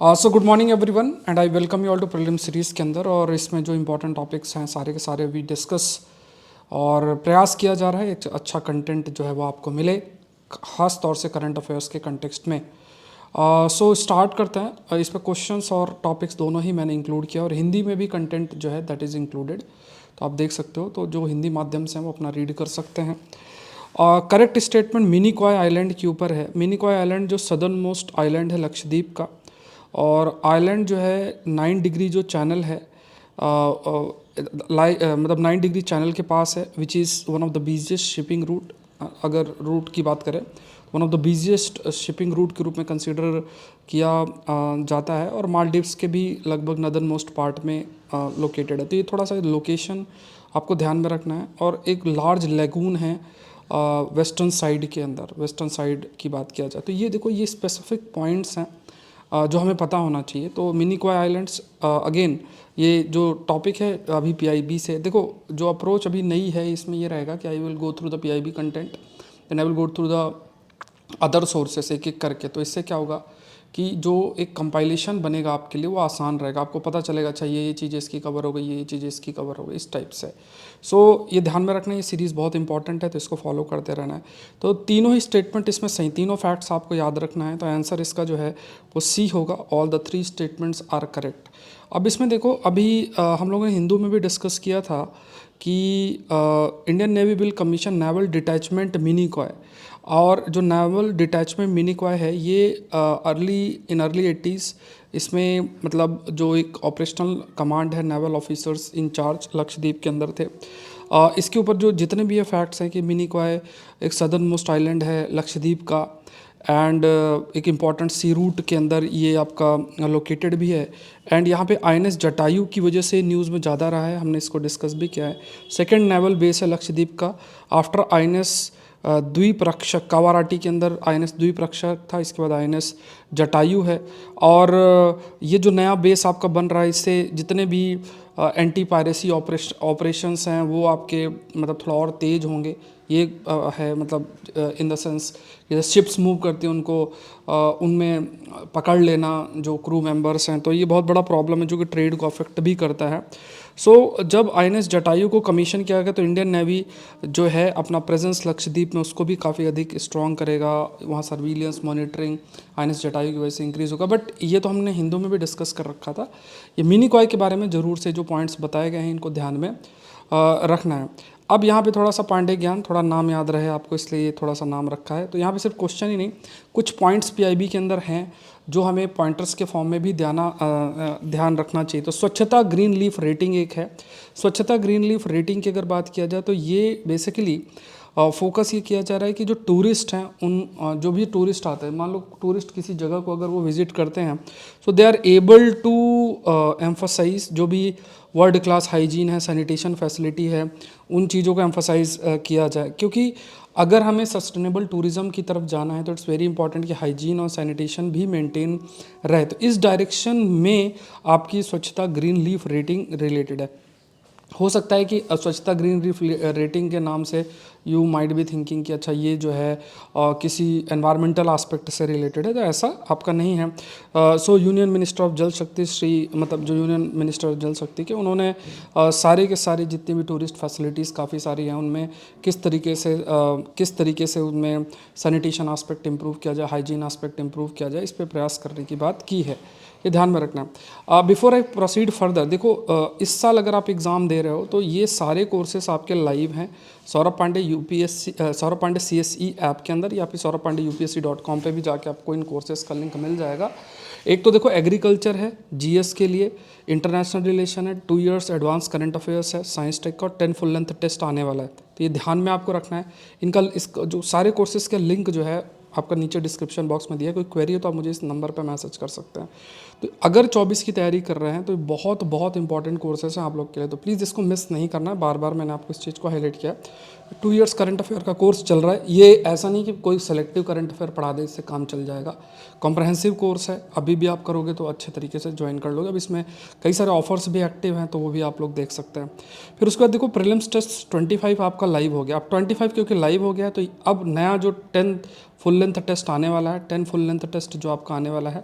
So good morning everyone and I welcome you all to prelim series के अंदर। और इसमें जो इंपॉर्टेंट टॉपिक्स हैं सारे के सारे भी डिस्कस और प्रयास किया जा रहा है एक अच्छा कंटेंट जो है वो आपको मिले, ख़ास तौर से करंट अफेयर्स के कंटेक्स्ट में। सो स्टार्ट करते हैं। इसमें क्वेश्चंस और टॉपिक्स दोनों ही मैंने इंक्लूड किया और हिंदी में भी कंटेंट जो है दैट इज़ इंक्लूडेड, तो आप देख सकते हो। तो जो हिंदी माध्यम से हैं वो अपना रीड कर सकते हैं। करेक्ट स्टेटमेंट मिनिकॉय आइलैंड के ऊपर है। मिनिकॉय आइलैंड जो सदर्न मोस्ट आइलैंड है लक्षद्वीप का, और आइलैंड जो है 9 डिग्री जो चैनल है मतलब 9 डिग्री चैनल के पास है, which is one of the busiest shipping root. अगर रूट की बात करें, one of the busiest shipping root के रूप में कंसिडर किया जाता है, और मालदीव्स के भी लगभग नदर्न मोस्ट पार्ट में लोकेटेड है। तो ये थोड़ा सा लोकेशन आपको ध्यान में रखना है। और एक लार्ज लेगून है वेस्टर्न साइड के अंदर, वेस्टर्न साइड की बात किया जाए तो ये देखो, ये स्पेसिफिक पॉइंट्स हैं जो हमें पता होना चाहिए। तो मिनिकॉय आइलैंड्स अगेन, ये जो टॉपिक है अभी पीआईबी से, देखो जो अप्रोच अभी नई है इसमें ये रहेगा कि I will go through the PIB content, then I will go through the other sources एक एक करके। तो इससे क्या होगा कि जो एक कंपाइलेशन बनेगा आपके लिए वो आसान रहेगा, आपको पता चलेगा अच्छा ये चीज़ें इसकी कवर हो गई, ये चीज़ें इसकी कवर हो गई, इस टाइप से। सो ये ध्यान में रखना, ये सीरीज़ बहुत इंपॉर्टेंट है, तो इसको फॉलो करते रहना है। तो तीनों ही स्टेटमेंट इसमें सही, तीनों फैक्ट्स आपको याद रखना है। तो आंसर इसका जो है वो सी होगा, all the 3 statements are correct. अब इसमें देखो, अभी हम लोगों ने हिंदू में भी डिस्कस किया था कि Indian navy will commission naval detachment Minicoy, और जो नेवल डिटैचमेंट मिनिकॉय है ये अर्ली 80s इसमें मतलब जो एक ऑपरेशनल कमांड है, naval officers in charge Lakshadweep के अंदर थे। इसके ऊपर जो जितने भी ये फैक्ट्स हैं कि मिनिकॉय एक सदर्न मोस्ट आइलैंड है लक्षद्वीप का, एंड एक इम्पॉर्टेंट सी रूट के अंदर ये आपका लोकेटेड भी है। एंड यहाँ पे आईएनएस जटायु की वजह से न्यूज़ में ज़्यादा रहा है, हमने इसको डिस्कस भी किया है। सेकंड नेवल बेस है लक्षद्वीप का आफ्टर आईएनएस द्वीपरक्षक कावाराटी के अंदर आईएनएस द्वीपरक्षक था, इसके बाद आईएनएस जटायु है। और ये जो नया बेस आपका बन रहा है, इससे जितने भी एंटी पायरेसी ऑपरेशंस हैं वो आपके मतलब थोड़ा और तेज़ होंगे। ये है मतलब इन द सेंस जैसे शिप्स मूव करती हैं उनको उनमें पकड़ लेना जो क्रू मेंबर्स हैं, तो ये बहुत बड़ा प्रॉब्लम है जो कि ट्रेड को अफेक्ट भी करता है। सो जब आईएनएस जटायु को कमीशन किया गया तो इंडियन नेवी जो है अपना प्रेजेंस लक्षद्वीप में उसको भी काफ़ी अधिक स्ट्रॉन्ग करेगा, वहाँ सर्विलियंस मॉनिटरिंग आईएनएस जटायु की वजह से इंक्रीज़ होगा। बट ये तो हमने हिंदू में भी डिस्कस कर रखा था। ये मिनिकॉय के बारे में ज़रूर से जो पॉइंट्स बताए गए हैं इनको ध्यान में रखना है। अब यहाँ पे थोड़ा सा पांडे ज्ञान, थोड़ा नाम याद रहे आपको इसलिए थोड़ा सा नाम रखा है। तो यहाँ पे सिर्फ क्वेश्चन ही नहीं, कुछ पॉइंट्स पीआईबी के अंदर हैं जो हमें पॉइंटर्स के फॉर्म में भी ध्यान रखना चाहिए। तो स्वच्छता ग्रीन लीफ रेटिंग एक है। स्वच्छता ग्रीन लीफ रेटिंग की अगर बात किया जाए तो ये बेसिकली फोकस ये किया जा रहा है कि जो टूरिस्ट हैं उन जो भी टूरिस्ट आते हैं, मान लो टूरिस्ट किसी जगह को अगर वो विज़िट करते हैं, so they are able to emphasise जो भी वर्ल्ड क्लास हाइजीन है, सैनिटेशन फैसिलिटी है, उन चीज़ों को एम्फसाइज किया जाए। क्योंकि अगर हमें सस्टेनेबल टूरिज़्म की तरफ जाना है तो इट्स वेरी इंपॉर्टेंट कि हाइजीन और सैनिटेशन भी मेंटेन रहे। तो इस डायरेक्शन में आपकी स्वच्छता ग्रीन लीफ रेटिंग रिलेटेड है। हो सकता है कि स्वच्छता ग्रीन लीफ रेटिंग के नाम से यू माइट बी थिंकिंग कि अच्छा ये जो है किसी एनवायरमेंटल एस्पेक्ट से रिलेटेड है, तो ऐसा आपका नहीं है। सो यूनियन मिनिस्टर ऑफ जल शक्ति श्री मतलब जो यूनियन मिनिस्टर ऑफ जल शक्ति के, उन्होंने सारे के सारे जितनी भी टूरिस्ट फैसिलिटीज़ काफ़ी सारी हैं उनमें किस तरीके से उनमें सैनिटेशन एस्पेक्ट इंप्रूव किया जाए, हाइजीन एस्पेक्ट इंप्रूव किया जाए, इस पर प्रयास करने की बात की है। ये ध्यान में रखना। बिफोर आई प्रोसीड फर्दर, देखो इस साल अगर आप एग्ज़ाम दे रहे हो तो ये सारे कोर्सेस आपके लाइव हैं Saurabh Pandey UPSC Saurabh Pandey CSE app के अंदर, या फिर सौरभ पांडे UPSC.com पे भी जाके आपको इन कोर्सेज का लिंक मिल जाएगा। एक तो देखो एग्रीकल्चर है जीएस के लिए, इंटरनेशनल रिलेशन है, 2 इयर्स एडवांस करंट अफेयर्स है, साइंस टेक का 10 फुल लेंथ टेस्ट आने वाला है। तो ये ध्यान में आपको रखना है। इनका जो सारे कोर्सेज के लिंक जो है आपका नीचे डिस्क्रिप्शन बॉक्स में दिया है। कोई क्वेरी हो तो आप मुझे इस नंबर पर मैसेज कर सकते हैं। तो अगर 24 की तैयारी कर रहे हैं तो बहुत बहुत इंपॉर्टेंट कोर्सेस हैं आप लोग के लिए, तो प्लीज़ इसको मिस नहीं करना है। बार बार मैंने आपको इस चीज़ को हाईलाइट किया। 2 इयर्स करंट अफेयर का कोर्स चल रहा है। ये ऐसा नहीं कि कोई सेलेक्टिव करंट अफेयर पढ़ा दे इससे काम चल जाएगा। कॉम्प्रहेंसिव कोर्स है, अभी भी आप करोगे तो अच्छे तरीके से ज्वाइन कर लोगे। अब इसमें कई सारे ऑफर्स भी एक्टिव हैं तो वो भी आप लोग देख सकते हैं। फिर उसके बाद देखो प्रीलिम्स टेस्ट 25 आपका लाइव हो गया। अब 25 क्योंकि लाइव हो गया है तो अब नया जो 10 फुल लेंथ टेस्ट आने वाला है, 10 फुल लेंथ टेस्ट जो आपका आने वाला है,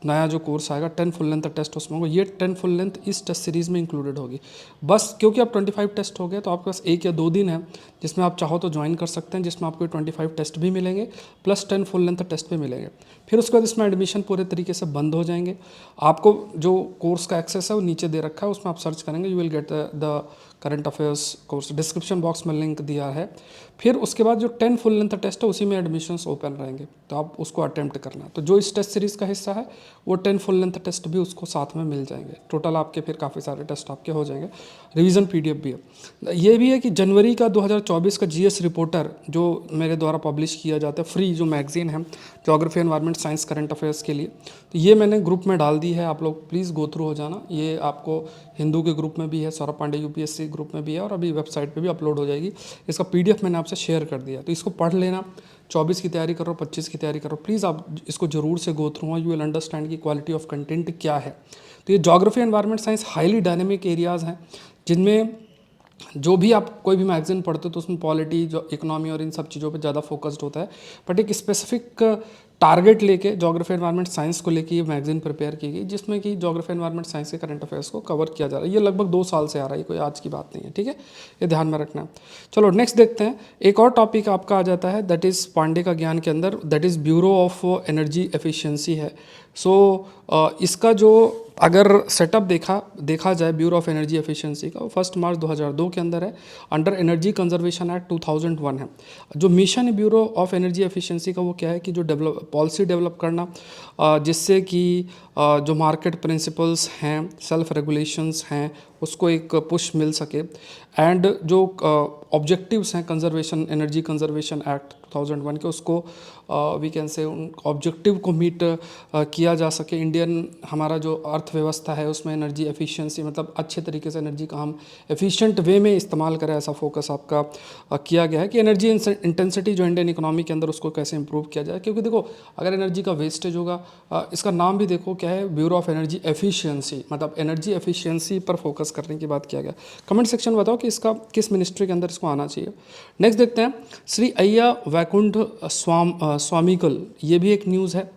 नया जो कोर्स आएगा 10 फुल लेंथ टेस्ट उसमें होगा, ये 10 फुल लेंथ इस टेस्ट सीरीज़ में इंक्लूडेड होगी। बस क्योंकि अब 25 टेस्ट हो गए तो आपके पास 1 या 2 दिन है जिसमें आप चाहो तो ज्वाइन कर सकते हैं, जिसमें आपको 25 टेस्ट भी मिलेंगे प्लस 10 फुल लेंथ टेस्ट भी मिलेंगे। फिर उसके बाद इसमें एडमिशन पूरे तरीके से बंद हो जाएंगे। आपको जो कोर्स का एक्सेस है वो नीचे दे रखा है, उसमें आप सर्च करेंगे, you will get the current affairs course, description box में लिंक दिया है। फिर उसके बाद जो 10 फुल लेंथ टेस्ट है उसी में एडमिशन्स ओपन रहेंगे, तो आप उसको अटेम्प्ट करना। तो जो इस टेस्ट सीरीज़ का हिस्सा है वो 10 फुल लेंथ टेस्ट भी उसको साथ में मिल जाएंगे। टोटल आपके फिर काफ़ी सारे टेस्ट आपके हो जाएंगे, रिवीजन पीडीएफ भी है। ये भी है कि जनवरी का 2024 का जीएस रिपोर्टर जो मेरे द्वारा पब्लिश किया जाता है, फ्री जो मैगजीन है geography environment science current affairs के लिए, तो ये मैंने ग्रुप में डाल दी है। आप लोग प्लीज़ गो थ्रू हो जाना। ये आपको हिंदू के ग्रुप में भी है, सौरभ पांडे यूपीएससी ग्रुप में भी है, और अभी वेबसाइट पे भी अपलोड हो जाएगी। इसका पीडीएफ मैंने आपसे शेयर कर दिया, तो इसको पढ़ लेना। 24 की तैयारी करो, 25 की तैयारी करो, प्लीज़ आप इसको जरूर से go through, you will understand की क्वालिटी ऑफ कंटेंट क्या है। तो ये geography environment science highly dynamic areas हैं, जिनमें जो भी आप कोई भी मैगजीन पढ़ते हो तो उसमें पॉलिटी, जो इकोनॉमी और इन सब चीज़ों पे ज़्यादा फोकस्ड होता है। बट एक स्पेसिफिक टारगेट लेके ज्योग्राफी एनवायरनमेंट साइंस को लेके ये मैगजीन प्रिपेयर की गई, जिसमें कि ज्योग्राफी एनवायरनमेट साइंस के करंट अफेयर्स को कवर किया जा रहा है। ये लगभग 2 साल से आ रहा है, कोई आज की बात नहीं है, ठीक है, ये ध्यान में रखना है। चलो नेक्स्ट देखते हैं। एक और टॉपिक आपका आ जाता है, दैट इज़ पांडे का ज्ञान के अंदर, that is bureau of energy efficiency है। सो इसका जो अगर सेटअप देखा जाए ब्यूरो ऑफ एनर्जी एफिशिएंसी का, वो 1 मार्च 2002 के अंदर है, अंडर एनर्जी कंजर्वेशन एक्ट 2001 है। जो मिशन है ब्यूरो ऑफ एनर्जी एफिशिएंसी का, वो क्या है कि जो पॉलिसी डेवलप करना, जिससे कि जो मार्केट प्रिंसिपल्स हैं, सेल्फ रेगुलेशंस हैं, उसको एक पुश मिल सके, एंड जो ऑब्जेक्टिव्स हैं कंजर्वेशन, एनर्जी कंजर्वेशन एक्ट 2001 के, उसको वी कैन से उन ऑब्जेक्टिव को मीट किया जा सके। इंडियन हमारा जो अर्थव्यवस्था है उसमें एनर्जी एफिशिएंसी, मतलब अच्छे तरीके से एनर्जी का हम एफिशिएंट वे में इस्तेमाल करें, ऐसा फोकस आपका किया गया है कि एनर्जी इंटेंसिटी जो इंडियन इकोनॉमी के अंदर, उसको कैसे इंप्रूव किया जाए। क्योंकि देखो, अगर एनर्जी का वेस्टेज होगा, इसका नाम भी देखो क्या है, ब्यूरो ऑफ एनर्जी एफिशिएंसी, मतलब एनर्जी एफिशिएंसी पर फोकस करने की बात किया गया। कमेंट सेक्शन में बताओ कि इसका किस मिनिस्ट्री के अंदर इसको आना चाहिए। नेक्स्ट देखते हैं, श्री अय्या वैकुंठ स्वामीकल, ये भी एक न्यूज़ है,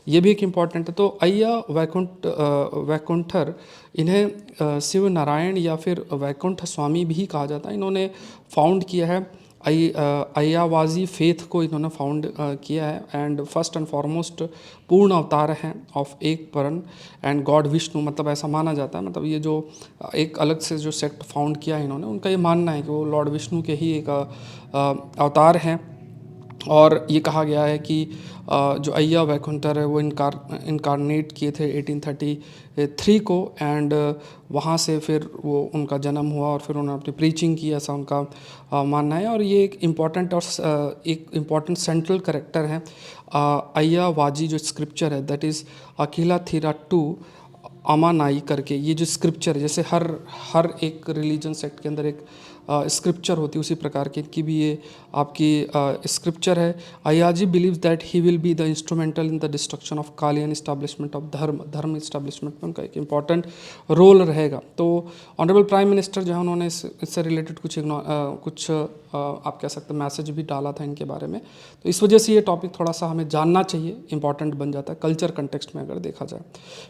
ये भी एक इम्पॉर्टेंट है। तो अय्या वैकुंठर, इन्हें शिव नारायण या फिर वैकुंठ स्वामी भी कहा जाता है। इन्होंने फाउंड किया है अय्यावाजी फेथ को इन्होंने फाउंड किया है, एंड फर्स्ट एंड फॉरमोस्ट पूर्ण अवतार हैं ऑफ एक परन एंड गॉड विष्णु, मतलब ऐसा माना जाता है। मतलब ये जो एक अलग से जो सेक्ट फाउंड किया है इन्होंने, उनका ये मानना है कि वो लॉर्ड विष्णु के ही एक अवतार हैं। और ये कहा गया है कि जो अय्या वैकुंठर है वो इनकारनेट किए थे 1833 को, एंड वहाँ से फिर वो उनका जन्म हुआ और फिर उन्होंने अपनी प्रीचिंग की, ऐसा उनका मानना है। और ये एक इम्पॉर्टेंट सेंट्रल करेक्टर है अय्या वाजी जो स्क्रिप्चर है, दैट इज़ अकीला थीराटू अमानाई करके। ये जो स्क्रिप्चर है, जैसे हर एक रिलीजन सेक्ट के अंदर एक स्क्रिप्चर होती है, उसी प्रकार की भी ये आपकी स्क्रिप्चर है। Ayaji believes that he will be the instrumental in the destruction of Kali and establishment of dharma establishment में उनका एक इम्पॉर्टेंट रोल रहेगा। तो ऑनरेबल प्राइम मिनिस्टर जो है, उन्होंने इससे रिलेटेड कुछ आप कह सकते हैं मैसेज भी डाला था इनके बारे में। तो इस वजह से ये टॉपिक थोड़ा सा हमें जानना चाहिए, इंपॉर्टेंट बन जाता है कल्चर कंटेक्स्ट में अगर देखा जाए।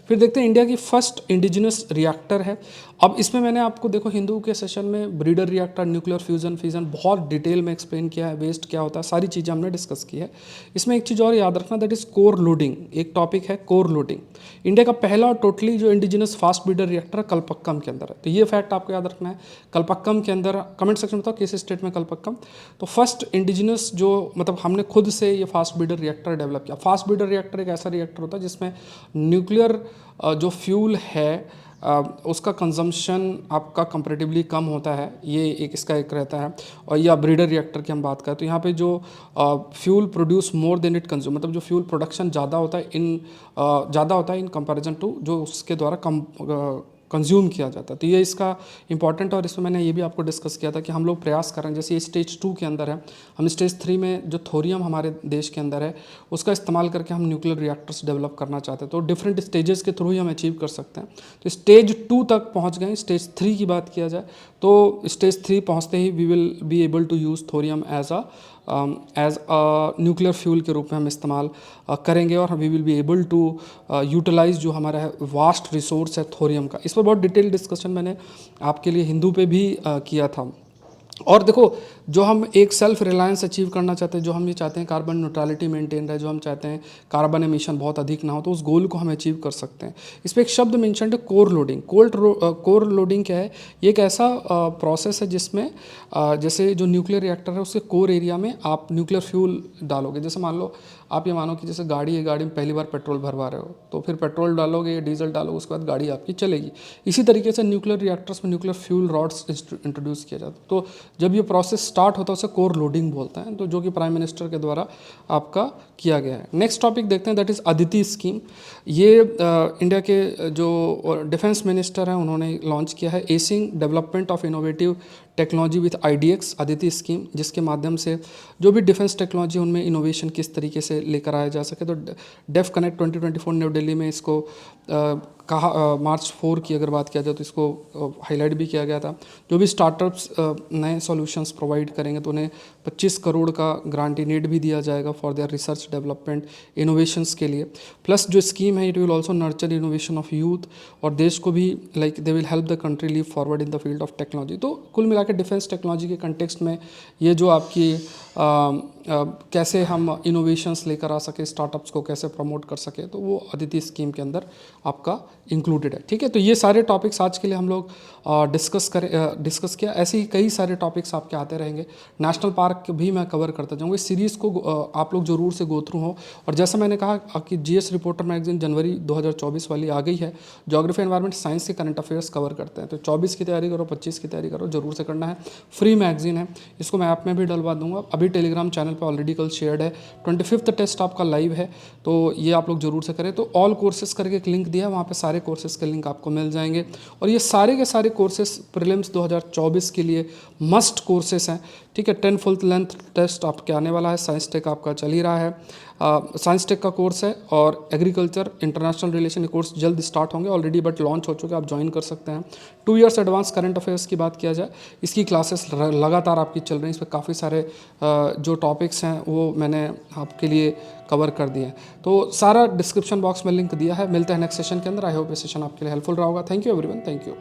फिर देखते हैं, इंडिया की फर्स्ट इंडिजिनस रिएक्टर है। अब इसमें मैंने आपको देखो हिंदू के सेशन में ब्रीडर रिएक्टर, न्यूक्लियर फ्यूजन बहुत डिटेल में एक्सप्लेन किया है, वेस्ट क्या होता है, सारी चीज़ें हमने डिस्कस की है। इसमें एक चीज़ और याद रखना, दैट इज़ कोर लोडिंग, एक टॉपिक है कोर लोडिंग। इंडिया का पहला और टोटली जो indigenous fast breeder reactor Kalpakkam के अंदर है। तो ये फैक्ट आपको याद रखना है। कलपक्कम के अंदर, कमेंट सेक्शन में बताओ किस स्टेट में कलपक्कम। तो फर्स्ट इंडिजिनस जो, मतलब हमने खुद से ये फास्ट ब्रीडर रिएक्टर डेवलप किया। फास्ट ब्रीडर रिएक्टर एक ऐसा रिएक्टर होता है जिसमें न्यूक्लियर जो फ्यूल है उसका कंजम्पशन आपका कंपैरेटिवली कम होता है, ये इसका एक रहता है। और या ब्रीडर रिएक्टर की हम बात करें तो यहाँ पे जो fuel produce more than it consume, मतलब जो फ्यूल प्रोडक्शन ज़्यादा होता है इन कंपैरिजन टू जो उसके द्वारा कंज्यूम किया जाता है। तो ये इसका इंपॉर्टेंट, और इसमें मैंने ये भी आपको डिस्कस किया था कि हम लोग प्रयास कर रहे हैं, जैसे ये स्टेज 2 के अंदर है, हम स्टेज 3 में जो थोरियम हमारे देश के अंदर है उसका इस्तेमाल करके हम न्यूक्लियर रिएक्टर्स डेवलप करना चाहते हैं। तो डिफरेंट स्टेजेस के थ्रू ही हम अचीव कर सकते हैं। तो स्टेज 2 तक पहुँच गए। स्टेज 3 की बात किया जाए तो स्टेज 3 पहुँचते ही we will be able to use thorium as a as nuclear fuel के रूप में हम इस्तेमाल करेंगे और we will be able to utilize जो हमारा है वास्ट रिसोर्स है थोरियम का। इस पर बहुत डिटेल डिस्कशन मैंने आपके लिए हिंदू पे भी किया था। और देखो, जो हम एक सेल्फ रिलायंस अचीव करना चाहते हैं, जो हम ये चाहते हैं कार्बन न्यूट्रलिटी मेंटेन रहे, जो हम चाहते हैं कार्बन एमिशन बहुत अधिक ना हो, तो उस गोल को हम अचीव कर सकते हैं। इस पर एक शब्द मेंशन है कोर लोडिंग। कोर लोडिंग क्या है? ये एक ऐसा प्रोसेस है जिसमें जैसे जो न्यूक्लियर रिएक्टर है उसके कोर एरिया में आप न्यूक्लियर फ्यूल डालोगे। जैसे मान लो, आप ये मानो कि जैसे गाड़ी है, गाड़ी में पहली बार पेट्रोल भरवा रहे हो, तो फिर पेट्रोल डालोगे, डीजल डालोगे, उसके बाद गाड़ी आपकी चलेगी। इसी तरीके से न्यूक्लियर रिएक्टर्स में न्यूक्लियर फ्यूल रॉड्स इंट्रोड्यूस किया जाता है। तो जब ये प्रोसेस स्टार्ट होता है उसे कोर लोडिंग बोलते हैं, तो जो कि प्राइम मिनिस्टर के द्वारा आपका किया गया है। नेक्स्ट टॉपिक देखते हैं, दैट इज़ अदिति स्कीम। ये इंडिया के जो डिफेंस मिनिस्टर हैं उन्होंने लॉन्च किया है, acing development of innovative technology with iDEX Aditi scheme, जिसके माध्यम से जो भी डिफेंस टेक्नोलॉजी उनमें इनोवेशन किस तरीके से लेकर आया जा सके। तो डेफ कनेक्ट 2024 न्यू दिल्ली में इसको कहा, मार्च 4 की अगर बात किया जाए तो इसको हाईलाइट भी किया गया था। जो भी स्टार्टअप्स नए सॉल्यूशंस प्रोवाइड करेंगे तो उन्हें 25 करोड़ का ग्रांटिनेट भी दिया जाएगा for their research development innovations के लिए। प्लस जो स्कीम है it will also nurture innovation of youth, और देश को भी like they will help the country leave forward in the field of technology. तो कुल मिला के डिफेंस टेक्नोलॉजी के कंटेक्स्ट में ये जो आपकी कैसे हम इनोवेशंस लेकर आ सके, स्टार्टअप्स को कैसे प्रमोट कर सके, तो वो अदिति स्कीम के अंदर आपका इंक्लूडेड है। ठीक है, तो ये सारे टॉपिक्स आज के लिए हम लोग डिस्कस किया। ऐसे ही कई सारे टॉपिक्स आपके आते रहेंगे। नेशनल पार्क भी मैं कवर करता जाऊँगा। इस सीरीज़ को आप लोग जरूर से गो थ्रू हो। और जैसा मैंने कहा कि जीएस रिपोर्टर मैगजीन जनवरी 2024 वाली आ गई है, ज्योग्राफी एनवायरमेंट साइंस के करंट अफेयर्स कवर करते हैं। तो 24 की तैयारी करो, 25 की तैयारी करो, जरूर से करना है। फ्री मैगजीन है, इसको मैं ऐप में भी डलवा दूंगा। अभी टेलीग्राम चैनल पे ऑलरेडी कल शेयर्ड है। 25th टेस्ट आपका लाइव है, तो ये आप लोग जरूर से करें। तो ऑल कोर्सेज करके एक लिंक दिया है, वहाँ पे सारे कोर्सेज के लिंक आपको मिल जाएंगे। और ये सारे के सारे कोर्सेज प्रीलिम्स 2024 के लिए मस्ट कोर्सेज हैं। ठीक है, 10 फुल लेंथ टेस्ट आपके आने वाला है। साइंस टेक आपका चल ही रहा है, साइंस टेक का कोर्स है, और एग्रीकल्चर इंटरनेशनल रिलेशन के कोर्स जल्द स्टार्ट होंगे ऑलरेडी, बट लॉन्च हो चुके हैं, आप ज्वाइन कर सकते हैं। 2 ईयर्स एडवांस करंट अफेयर्स की बात किया जाए, इसकी क्लासेस लगातार आपकी चल रही हैं। इस पर काफ़ी सारे जो टॉपिक्स हैं वो मैंने आपके लिए कवर कर दिए हैं। तो सारा डिस्क्रिप्शन बॉक्स में लिंक दिया है। मिलते हैं नेक्स्ट सेशन के अंदर। आई होप ये सेशन आपके लिए हेल्पफुल रहा होगा। Thank you everyone, thank you.